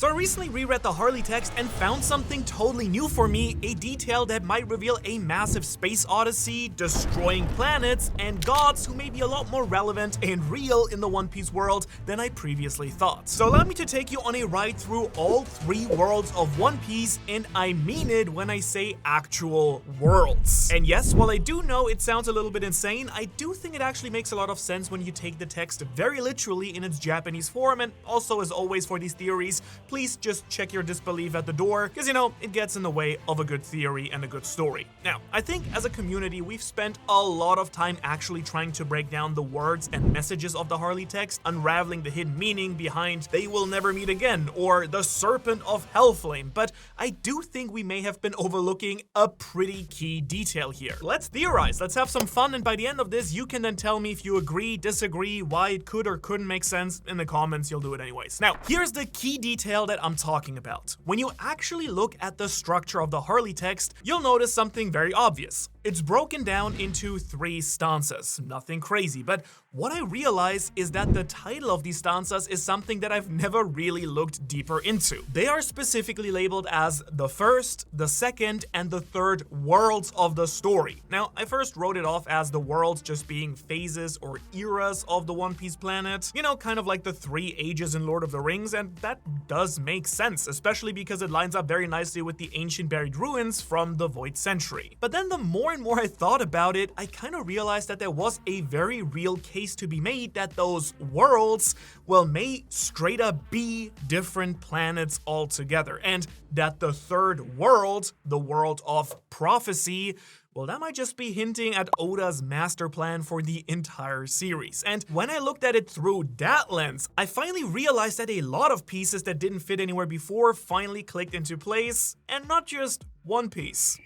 So I recently reread the Harley text and found something totally new for me, a detail that might reveal a massive space odyssey, destroying planets, and gods who may be a lot more relevant and real in the One Piece world than I previously thought. So allow me to take you on a ride through all 3 worlds of One Piece, and I mean it when I say actual worlds. And yes, while I do know it sounds a little bit insane, I do think it actually makes a lot of sense when you take the text very literally in its Japanese form. And also, as always for these theories, please just check your disbelief at the door, because you know, it gets in the way of a good theory and a good story. Now, I think as a community, we've spent a lot of time actually trying to break down the words and messages of the Harley text, unraveling the hidden meaning behind "they will never meet again" or "the serpent of Hellflame," but I do think we may have been overlooking a pretty key detail here. Let's theorize, let's have some fun, and by the end of this, you can then tell me if you agree, disagree, why it could or couldn't make sense. In the comments, you'll do it anyways. Now, here's the key detail that I'm talking about. When you actually look at the structure of the Harley text, you'll notice something very obvious. It's broken down into 3 stanzas. Nothing crazy, but what I realize is that the title of these stanzas is something that I've never really looked deeper into. They are specifically labeled as the first, the second, and the third worlds of the story. Now, I first wrote it off as the worlds just being phases or eras of the One Piece planet. You know, kind of like the 3 ages in Lord of the Rings, and that does make sense, especially because it lines up very nicely with the ancient buried ruins from the Void Century. But then the more and more I thought about it, I kind of realized that there was a very real case to be made that those worlds, well, may straight up be different planets altogether, and that the third world, the world of prophecy, well, that might just be hinting at Oda's master plan for the entire series. And when I looked at it through that lens, I finally realized that a lot of pieces that didn't fit anywhere before finally clicked into place, and not just one piece.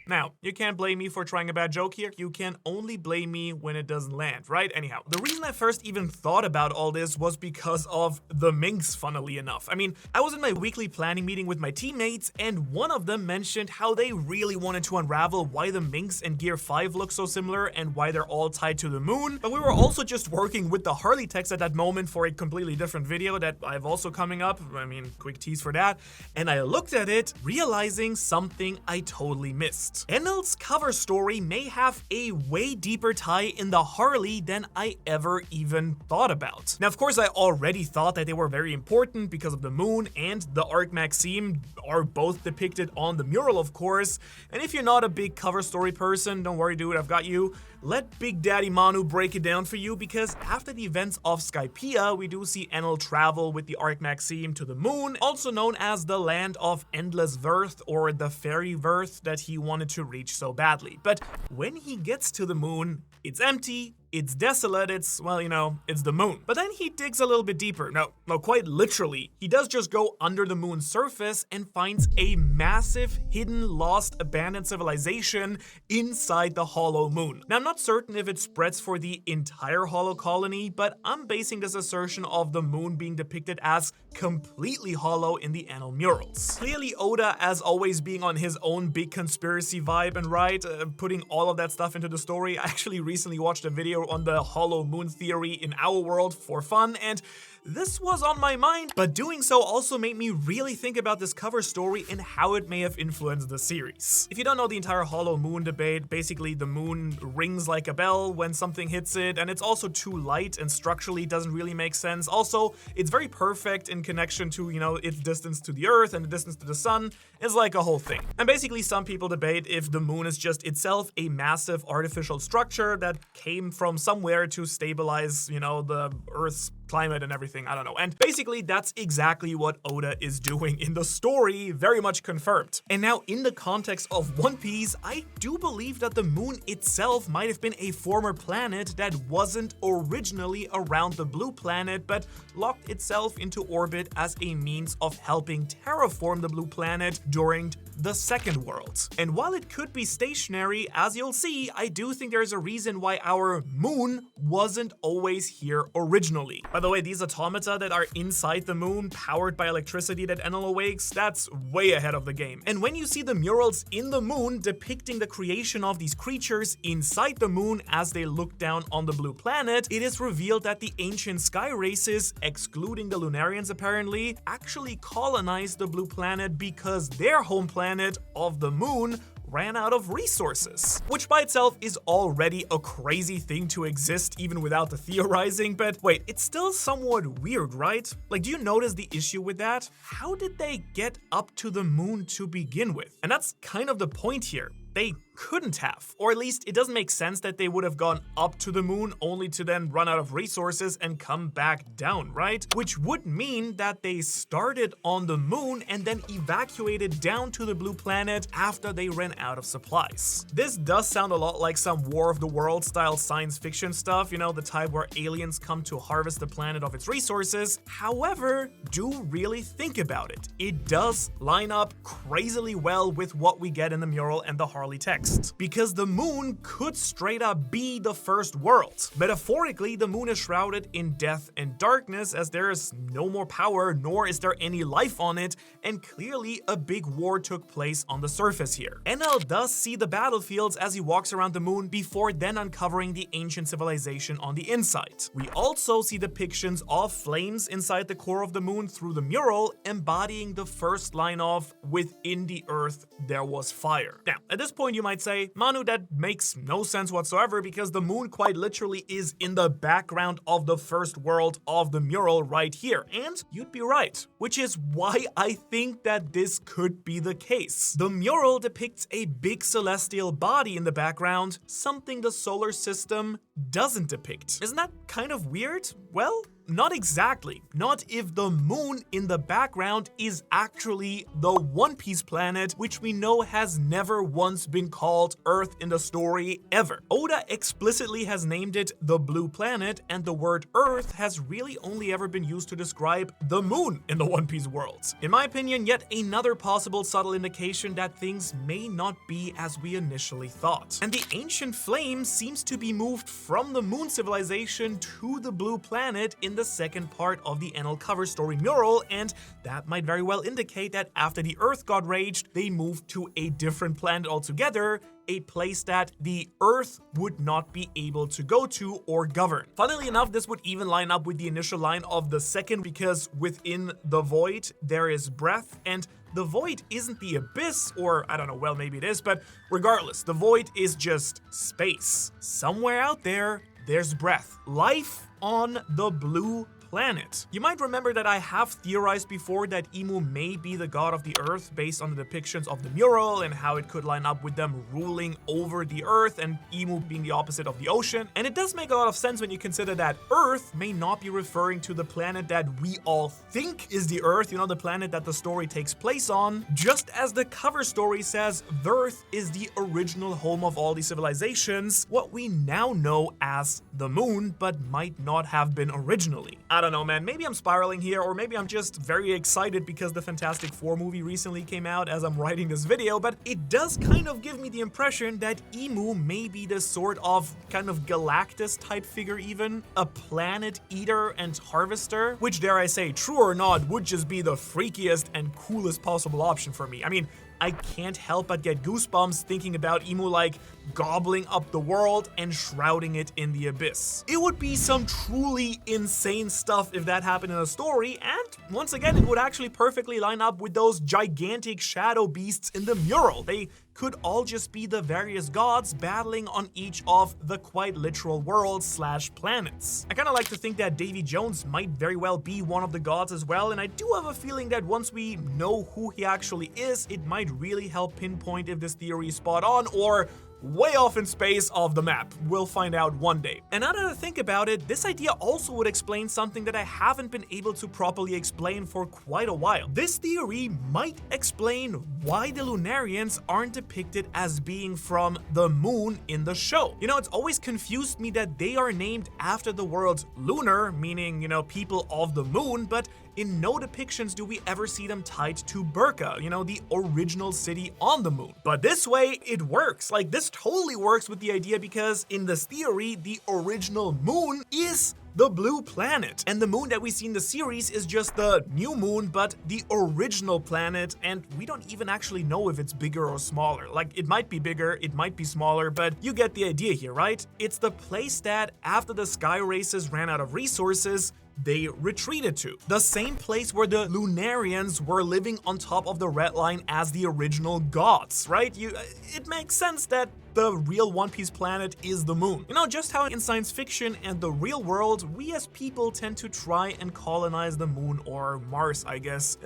Now, you can't blame me for trying a bad joke here. You can only blame me when it doesn't land, right? Anyhow, the reason I first even thought about all this was because of the minks, funnily enough. I mean, I was in my weekly planning meeting with my teammates, and one of them mentioned how they really wanted to unravel why the minks and Gear 5 look so similar and why they're all tied to the moon. But we were also just working with the Harley text at that moment for a completely different video that I have also coming up. I mean, quick tease for that. And I looked at it, realizing something I totally missed. Enel's cover story may have a way deeper tie in the Harley than I ever even thought about. Now, of course, I already thought that they were very important because of the moon, and the Arc Maxime are both depicted on the mural, of course. And if you're not a big cover story person, don't worry, dude, I've got you. Let Big Daddy Manu break it down for you, because after the events of Skypiea, we do see Enel travel with the Arc Maxime to the moon, also known as the Land of Endless Worth, or the Fairy Worth that he wanted to reach so badly. But when he gets to the moon, it's empty, it's desolate, it's, well, you know, it's the moon. But then he digs a little bit deeper. No, quite literally. He does just go under the moon's surface and finds a massive, hidden, lost, abandoned civilization inside the Hollow Moon. Now, I'm not certain if it spreads for the entire Hollow colony, but I'm basing this assertion of the moon being depicted as completely hollow in the Enel murals. Clearly, Oda, as always, being on his own big conspiracy vibe and putting all of that stuff into the story. I actually recently watched a video on the Hollow Moon theory in our world for fun, and this was on my mind, but doing so also made me really think about this cover story and how it may have influenced the series. If you don't know the entire Hollow Moon debate, basically the moon rings like a bell when something hits it, and it's also too light and structurally doesn't really make sense. Also, it's very perfect in connection to, you know, its distance to the Earth and the distance to the sun. It's like a whole thing. And basically some people debate if the moon is just itself a massive artificial structure that came from somewhere to stabilize, you know, the Earth's climate and everything, I don't know. And basically that's exactly what Oda is doing in the story, very much confirmed. And now in the context of One Piece, I do believe that the moon itself might have been a former planet that wasn't originally around the blue planet, but locked itself into orbit as a means of helping terraform the blue planet during the second world. And while it could be stationary, as you'll see, I do think there's a reason why our moon wasn't always here originally. By the way, these automata that are inside the moon, powered by electricity that Enel awakes, that's way ahead of the game. And when you see the murals in the moon depicting the creation of these creatures inside the moon as they look down on the blue planet, it is revealed that the ancient sky races, excluding the Lunarians apparently, actually colonized the blue planet because their home planet of the moon ran out of resources. Which by itself is already a crazy thing to exist even without the theorizing, but wait, it's still somewhat weird, right? Like, do you notice the issue with that? How did they get up to the moon to begin with? And that's kind of the point here. They couldn't have, or at least it doesn't make sense that they would have gone up to the moon only to then run out of resources and come back down, right? Which would mean that they started on the moon and then evacuated down to the blue planet after they ran out of supplies. This does sound a lot like some War of the Worlds style science fiction stuff, you know, the type where aliens come to harvest the planet of its resources. However, do really think about it. It does line up crazily well with what we get in the mural and the Harley text. Because the moon could straight up be the first world. Metaphorically, the moon is shrouded in death and darkness as there is no more power, nor is there any life on it, and clearly a big war took place on the surface here. Enel does see the battlefields as he walks around the moon before then uncovering the ancient civilization on the inside. We also see depictions of flames inside the core of the moon through the mural, embodying the first line of "within the earth there was fire." Now, at this point you might say, Manu, that makes no sense whatsoever because the moon quite literally is in the background of the first world of the mural right here. And you'd be right, which is why I think that this could be the case. The mural depicts a big celestial body in the background, something the solar system doesn't depict. Isn't that kind of weird? Well, not exactly. Not if the moon in the background is actually the One Piece planet, which we know has never once been called Earth in the story ever. Oda explicitly has named it the Blue Planet, and the word Earth has really only ever been used to describe the moon in the One Piece world. In my opinion, yet another possible subtle indication that things may not be as we initially thought. And the ancient flame seems to be moved from the moon civilization to the blue planet in the second part of the Enel cover story mural, and that might very well indicate that after the Earth got raged, they moved to a different planet altogether, a place that the Earth would not be able to go to or govern. Funnily enough, this would even line up with the initial line of the second, because within the void there is breath, and the void isn't the abyss, or I don't know, well, maybe it is, but regardless, the void is just space. Somewhere out there, there's breath. Life on the blue planet. You might remember that I have theorized before that Imu may be the god of the earth based on the depictions of the mural and how it could line up with them ruling over the earth and Imu being the opposite of the ocean. And it does make a lot of sense when you consider that Earth may not be referring to the planet that we all think is the Earth, you know, the planet that the story takes place on, just as the cover story says Earth is the original home of all these civilizations, what we now know as the moon, but might not have been originally. I don't know, man, maybe I'm spiraling here, or maybe I'm just very excited because the Fantastic Four movie recently came out as I'm writing this video, but it does kind of give me the impression that Imu may be this sort of kind of Galactus type figure even, a planet eater and harvester, which, dare I say, true or not, would just be the freakiest and coolest possible option for me. I mean, I can't help but get goosebumps thinking about Imu like gobbling up the world and shrouding it in the abyss. It would be some truly insane stuff if that happened in a story, and once again, it would actually perfectly line up with those gigantic shadow beasts in the mural. They could all just be the various gods battling on each of the quite literal worlds / planets. I kind of like to think that Davy Jones might very well be one of the gods as well, and I do have a feeling that once we know who he actually is, it might really help pinpoint if this theory is spot on or way off in space off the map. We'll find out one day. And now that I think about it, this idea also would explain something that I haven't been able to properly explain for quite a while. This theory might explain why the Lunarians aren't depicted as being from the moon in the show. You know, it's always confused me that they are named after the world lunar, meaning, you know, people of the moon, but in no depictions do we ever see them tied to Burka, you know, the original city on the moon. But this way, it works. Like, this totally works with the idea because in this theory, the original moon is the blue planet. And the moon that we see in the series is just the new moon, but the original planet, and we don't even actually know if it's bigger or smaller. Like, it might be bigger, it might be smaller, but you get the idea here, right? It's the place that, after the sky races ran out of resources, they retreated to. The same place where the Lunarians were living on top of the red line as the original gods, right? It makes sense that the real One Piece planet is the moon. You know, just how in science fiction and the real world, we as people tend to try and colonize the moon or Mars, I guess.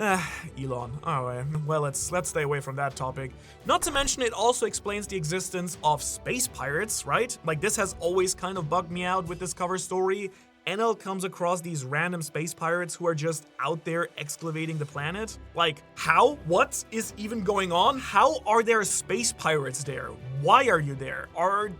Elon. Alright, well, let's stay away from that topic. Not to mention, it also explains the existence of space pirates, right? Like, this has always kind of bugged me out with this cover story. Enel comes across these random space pirates who are just out there excavating the planet. Like, how? What is even going on? How are there space pirates there? Why are you there? Are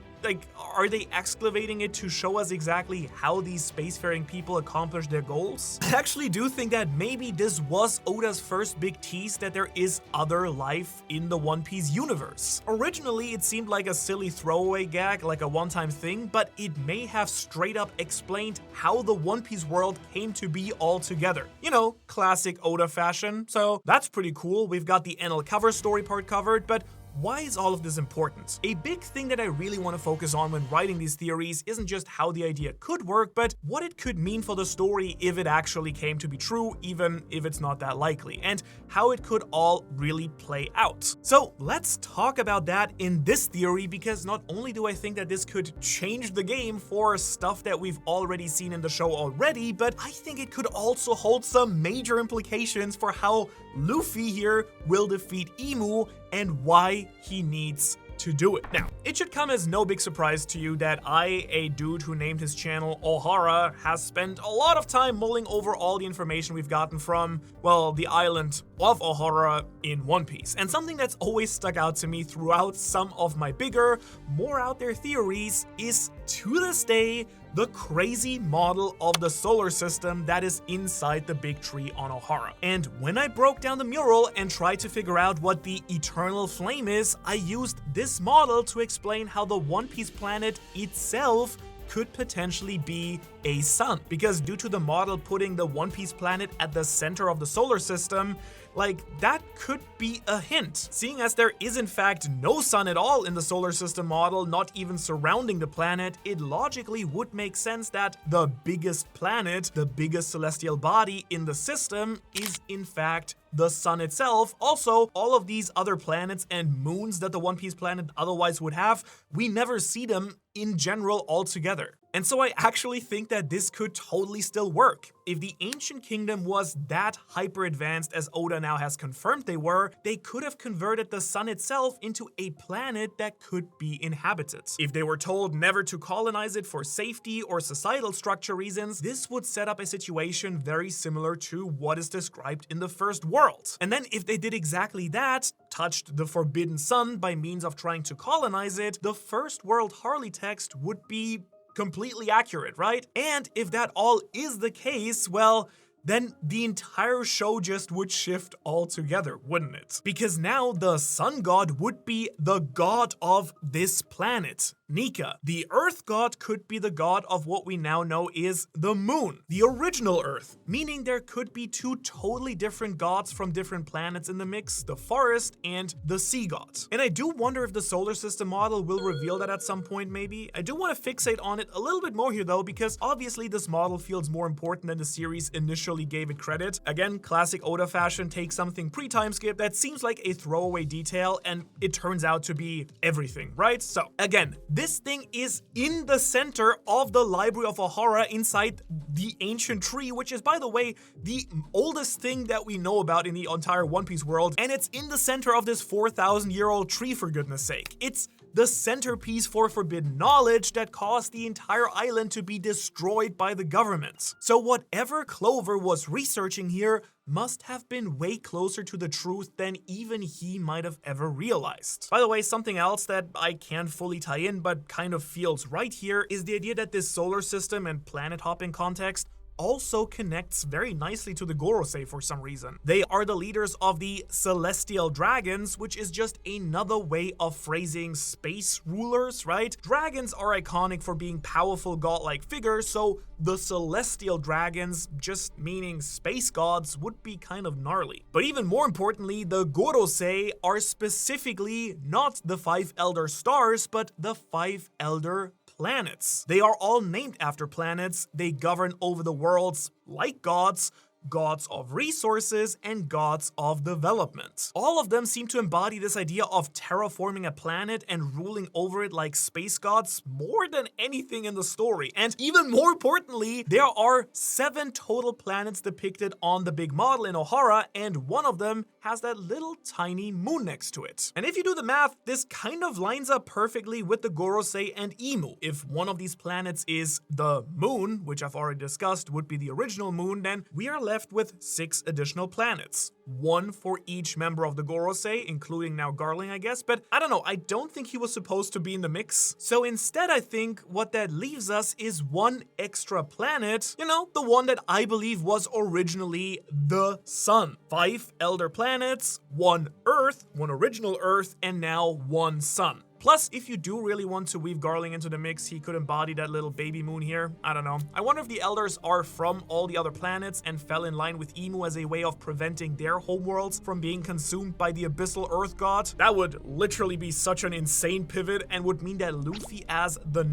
they excavating it to show us exactly how these spacefaring people accomplish their goals? I actually do think that maybe this was Oda's first big tease that there is other life in the One Piece universe. Originally, it seemed like a silly throwaway gag, like a one-time thing, but it may have straight up explained how the One Piece world came to be altogether. You know, classic Oda fashion. So that's pretty cool. We've got the Enel cover story part covered, but why is all of this important? A big thing that I really want to focus on when writing these theories isn't just how the idea could work, but what it could mean for the story if it actually came to be true, even if it's not that likely, and how it could all really play out. So let's talk about that in this theory, because not only do I think that this could change the game for stuff that we've already seen in the show already, but I think it could also hold some major implications for how Luffy here will defeat Emu and why he needs to do it. Now, it should come as no big surprise to you that I, a dude who named his channel Ohara, has spent a lot of time mulling over all the information we've gotten from, well, the island of Ohara in One Piece. And something that's always stuck out to me throughout some of my bigger, more out there theories is, to this day, the crazy model of the solar system that is inside the big tree on Ohara. And when I broke down the mural and tried to figure out what the eternal flame is, I used this model to explain how the One Piece planet itself could potentially be a sun. Because due to the model putting the One Piece planet at the center of the solar system, like, that could be a hint. Seeing as there is in fact no sun at all in the solar system model, not even surrounding the planet, it logically would make sense that the biggest planet, the biggest celestial body in the system, is in fact the sun itself. Also, all of these other planets and moons that the One Piece planet otherwise would have, we never see them in general altogether. And so I actually think that this could totally still work. If the ancient kingdom was that hyper advanced as Oda now has confirmed they were, they could have converted the sun itself into a planet that could be inhabited. If they were told never to colonize it for safety or societal structure reasons, this would set up a situation very similar to what is described in the First World. And then if they did exactly that, touched the Forbidden Sun by means of trying to colonize it, the First World Harley text would be completely accurate, right? And if that all is the case, well, then the entire show just would shift altogether, wouldn't it? Because now the sun god would be the god of this planet, Nika. The Earth god could be the god of what we now know is the moon, the original Earth, meaning there could be two totally different gods from different planets in the mix, the forest and the sea god. And I do wonder if the solar system model will reveal that at some point, maybe. I do want to fixate on it a little bit more here though, because obviously this model feels more important than the series initially gave it credit. Again, classic Oda fashion, take something pre-time skip that seems like a throwaway detail and it turns out to be everything, right? So again, this thing is in the center of the Library of Ohara inside the ancient tree, which is, by the way, the oldest thing that we know about in the entire One Piece world, and it's in the center of this 4,000-year-old tree, for goodness sake. It's the centerpiece for forbidden knowledge that caused the entire island to be destroyed by the government. So whatever Clover was researching here must have been way closer to the truth than even he might have ever realized. By the way, something else that I can't fully tie in but kind of feels right here is the idea that this solar system and planet hopping context also connects very nicely to the Gorosei for some reason. They are the leaders of the Celestial Dragons, which is just another way of phrasing space rulers, right? Dragons are iconic for being powerful godlike figures, so the Celestial Dragons, just meaning space gods, would be kind of gnarly. But even more importantly, the Gorosei are specifically not the 5 Elder Stars, but the 5 Elder Planets. They are all named after planets. They govern over the worlds like gods, gods of resources, and gods of development. All of them seem to embody this idea of terraforming a planet and ruling over it like space gods more than anything in the story. And even more importantly, there are 7 total planets depicted on the big model in Ohara, and one of them has that little tiny moon next to it. And if you do the math, this kind of lines up perfectly with the Gorosei and Imu. If one of these planets is the moon, which I've already discussed would be the original moon, then we are left with 6 additional planets. 1 for each member of the Gorosei, including now Garling, I guess, but I don't know, I don't think he was supposed to be in the mix. So instead, I think what that leaves us is 1 extra planet, you know, the one that I believe was originally the Sun. 5 elder planets, 1 Earth, 1 original Earth, and now 1 Sun. Plus, if you do really want to weave Garling into the mix, he could embody that little baby moon here. I don't know. I wonder if the Elders are from all the other planets and fell in line with Imu as a way of preventing their homeworlds from being consumed by the abyssal Earth God. That would literally be such an insane pivot and would mean that Luffy as the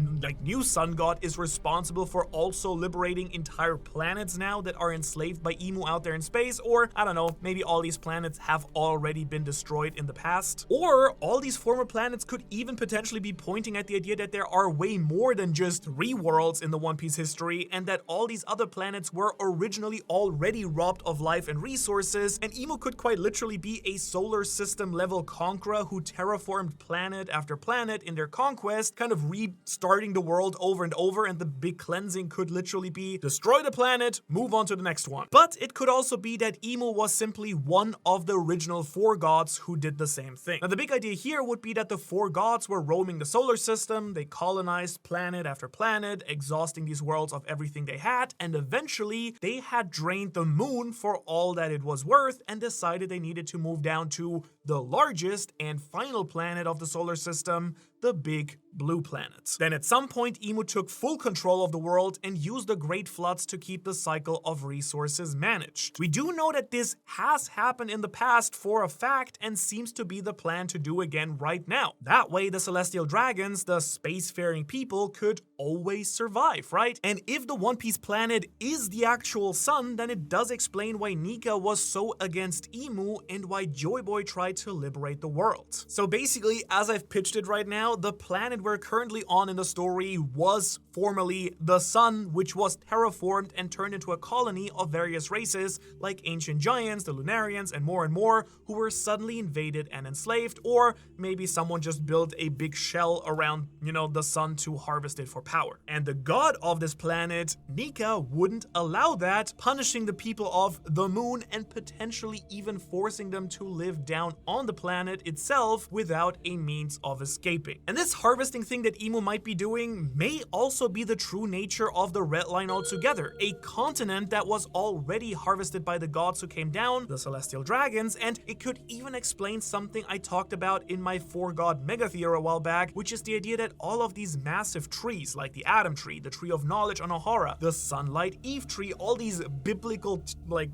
new Sun God is responsible for also liberating entire planets now that are enslaved by Imu out there in space. Or, I don't know, maybe all these planets have already been destroyed in the past. Or all these former planets could even potentially be pointing at the idea that there are way more than just 3 worlds in the One Piece history, and that all these other planets were originally already robbed of life and resources, and Imu could quite literally be a solar system level conqueror who terraformed planet after planet in their conquest, kind of restarting the world over and over, and the big cleansing could literally be destroy the planet, move on to the next one. But it could also be that Imu was simply one of the original 4 gods who did the same thing. Now the big idea here would be that the 4 gods were roaming the solar system, they colonized planet after planet, exhausting these worlds of everything they had, and eventually they had drained the moon for all that it was worth and decided they needed to move down to the largest and final planet of the solar system, the Big Blue Planet. Then at some point, Imu took full control of the world and used the Great Floods to keep the cycle of resources managed. We do know that this has happened in the past for a fact and seems to be the plan to do again right now. That way, the Celestial Dragons, the spacefaring people, could always survive, right? And if the One Piece planet is the actual sun, then it does explain why Nika was so against Imu and why Joy Boy tried to liberate the world. So basically, as I've pitched it right now, the planet we're currently on in the story was formerly the sun, which was terraformed and turned into a colony of various races like ancient giants, the Lunarians, and more, who were suddenly invaded and enslaved, or maybe someone just built a big shell around, the sun to harvest it for power. And the god of this planet, Nika, wouldn't allow that, punishing the people of the moon and potentially even forcing them to live down on the planet itself without a means of escaping. And this harvesting thing that Imu might be doing may also be the true nature of the Red Line altogether, a continent that was already harvested by the gods who came down, the Celestial Dragons, and it could even explain something I talked about in my 4-god mega theory a while back, which is the idea that all of these massive trees, like the Atom Tree, the Tree of Knowledge on Ohara, the Sunlight Eve Tree, all these biblical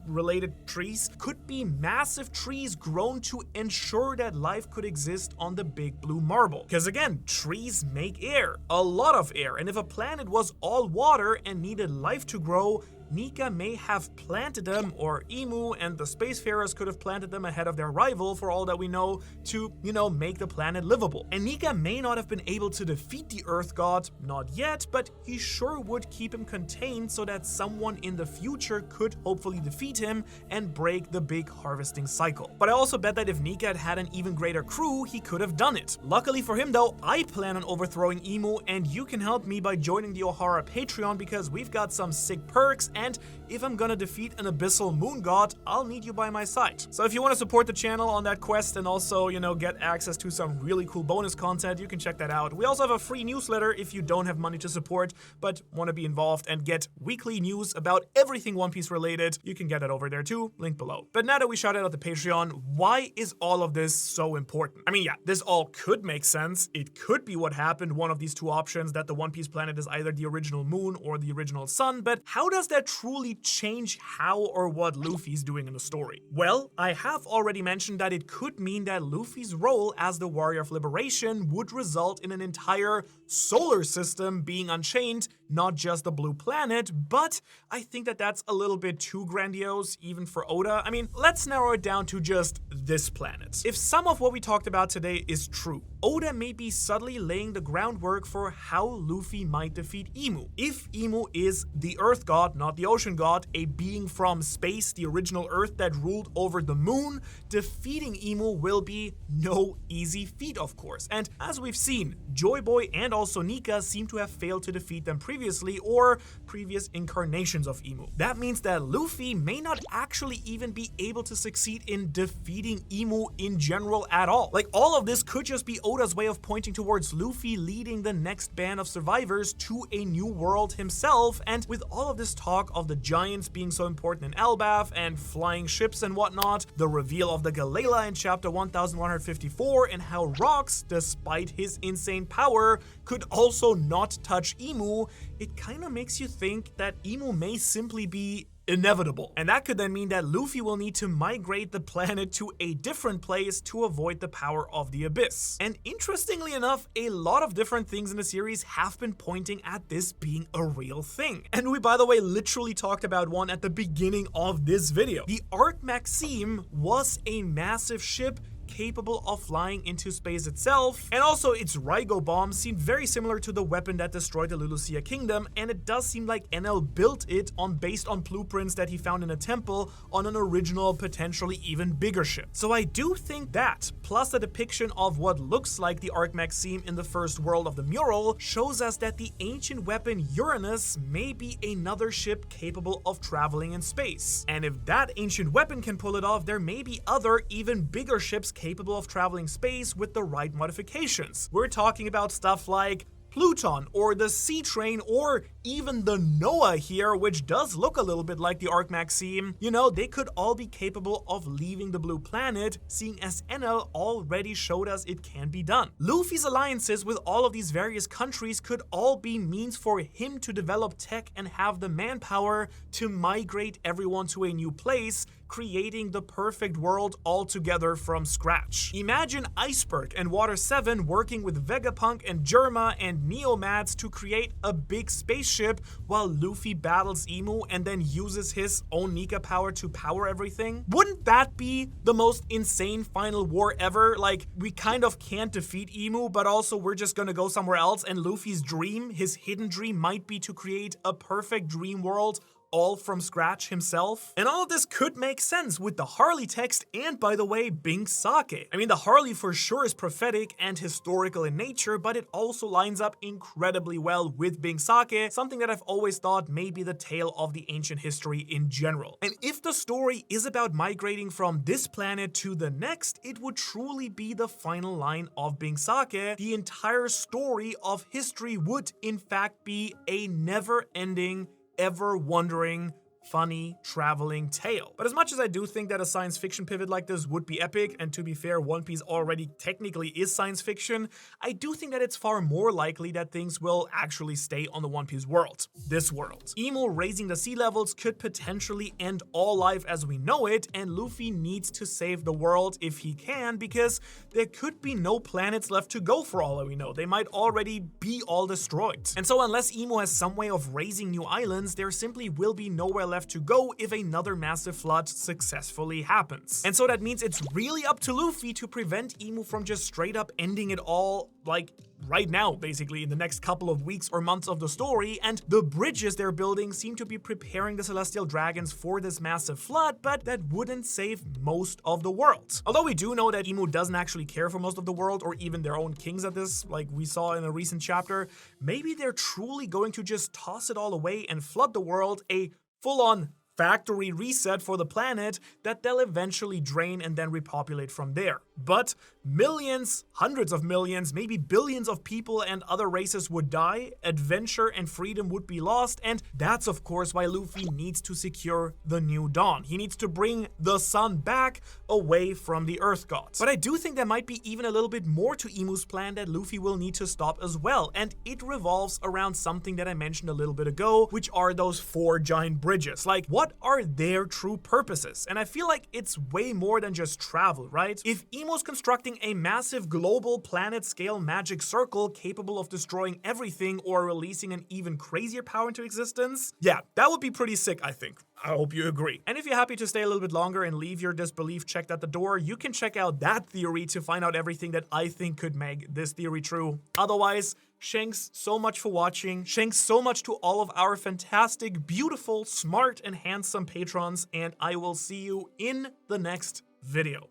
related trees, could be massive trees grown to ensure that life could exist on the Big Blue Marble. Because again, trees make air, a lot of air, and if a planet was all water and needed life to grow, Nika may have planted them, or Imu and the Spacefarers could have planted them ahead of their rival, for all that we know, to, make the planet livable. And Nika may not have been able to defeat the Earth God, not yet, but he sure would keep him contained so that someone in the future could hopefully defeat him and break the big harvesting cycle. But I also bet that if Nika had had an even greater crew, he could have done it. Luckily for him though, I plan on overthrowing Imu, and you can help me by joining the Ohara Patreon because we've got some sick perks and if I'm gonna defeat an abyssal moon god, I'll need you by my side. So if you want to support the channel on that quest and also, get access to some really cool bonus content, you can check that out. We also have a free newsletter if you don't have money to support, but want to be involved and get weekly news about everything One Piece related. You can get that over there too, link below. But now that we shouted out the Patreon, why is all of this so important? I mean, yeah, this all could make sense. It could be what happened, one of these two options, that the One Piece planet is either the original moon or the original sun, but how does that truly change how or what Luffy's doing in the story? Well, I have already mentioned that it could mean that Luffy's role as the Warrior of Liberation would result in an entire solar system being unchained, not just the blue planet, but I think that that's a little bit too grandiose even for Oda. I mean, let's narrow it down to just this planet. If some of what we talked about today is true, Oda may be subtly laying the groundwork for how Luffy might defeat Imu. If Imu is the Earth God, not the Ocean God, a being from space, the original Earth that ruled over the moon, defeating Imu will be no easy feat, of course. And as we've seen, Joy Boy and also Nika seem to have failed to defeat them previously or previous incarnations of Imu. That means that Luffy may not actually even be able to succeed in defeating Imu in general at all. Like, all of this could just be Oda's way of pointing towards Luffy leading the next band of survivors to a new world himself, and with all of this talk of the giants being so important in Elbaf and flying ships and whatnot, the reveal of the Gallela in chapter 1154 and how Rocks, despite his insane power, could also not touch Imu, it kind of makes you think that Imu may simply be inevitable. And that could then mean that Luffy will need to migrate the planet to a different place to avoid the power of the abyss. And interestingly enough, a lot of different things in the series have been pointing at this being a real thing. And we, by the way, literally talked about one at the beginning of this video. The Arc Maxime was a massive ship capable of flying into space itself, and also its Rygo bomb seemed very similar to the weapon that destroyed the Lulusia Kingdom, and it does seem like Enel built it based on blueprints that he found in a temple on an original, potentially even bigger ship. So I do think that, plus the depiction of what looks like the Arc Maxime in the first world of the mural, shows us that the ancient weapon Uranus may be another ship capable of traveling in space. And if that ancient weapon can pull it off, there may be other, even bigger ships capable of traveling space with the right modifications. We're talking about stuff like Pluton or the Sea Train or even the Noah here, which does look a little bit like the Arc Maxime. They could all be capable of leaving the blue planet, seeing as Enel already showed us it can be done. Luffy's alliances with all of these various countries could all be means for him to develop tech and have the manpower to migrate everyone to a new place, creating the perfect world altogether from scratch. Imagine Iceberg and Water 7 working with Vegapunk and Germa and Neomads to create a big spaceship while Luffy battles Imu and then uses his own Nika power to power everything. Wouldn't that be the most insane final war ever? Like, we kind of can't defeat Imu, but also we're just gonna go somewhere else, and Luffy's dream, his hidden dream, might be to create a perfect dream world all from scratch himself. And all of this could make sense with the Harley text and, by the way, Bing Sake. I mean, the Harley for sure is prophetic and historical in nature, but it also lines up incredibly well with Bing Sake, something that I've always thought may be the tale of the ancient history in general. And if the story is about migrating from this planet to the next, it would truly be the final line of Bing Sake. The entire story of history would, in fact, be a never-ending, ever-wondering, funny, traveling tale. But as much as I do think that a science fiction pivot like this would be epic, and to be fair, One Piece already technically is science fiction, I do think that it's far more likely that things will actually stay on the One Piece world. This world. Emu raising the sea levels could potentially end all life as we know it, and Luffy needs to save the world if he can, because there could be no planets left to go for all that we know. They might already be all destroyed. And so unless Emu has some way of raising new islands, there simply will be nowhere left to go if another massive flood successfully happens. And so that means it's really up to Luffy to prevent Emu from just straight up ending it all, like, right now, basically, in the next couple of weeks or months of the story, and the bridges they're building seem to be preparing the Celestial Dragons for this massive flood, but that wouldn't save most of the world. Although we do know that Emu doesn't actually care for most of the world, or even their own kings at this, like we saw in a recent chapter, maybe they're truly going to just toss it all away and flood the world, a full-on factory reset for the planet that they'll eventually drain and then repopulate from there. But millions, hundreds of millions, maybe billions of people and other races would die, adventure and freedom would be lost, and that's of course why Luffy needs to secure the New Dawn. He needs to bring the sun back away from the Earth Gods. But I do think there might be even a little bit more to Imu's plan that Luffy will need to stop as well, and it revolves around something that I mentioned a little bit ago, which are those 4 giant bridges. Like, what are their true purposes? And I feel like it's way more than just travel, right? If Imu's constructing a massive global planet-scale magic circle capable of destroying everything or releasing an even crazier power into existence, yeah, that would be pretty sick, I think. I hope you agree. And if you're happy to stay a little bit longer and leave your disbelief checked at the door, you can check out that theory to find out everything that I think could make this theory true. Otherwise, thanks so much for watching. Thanks so much to all of our fantastic, beautiful, smart, and handsome patrons, and I will see you in the next video.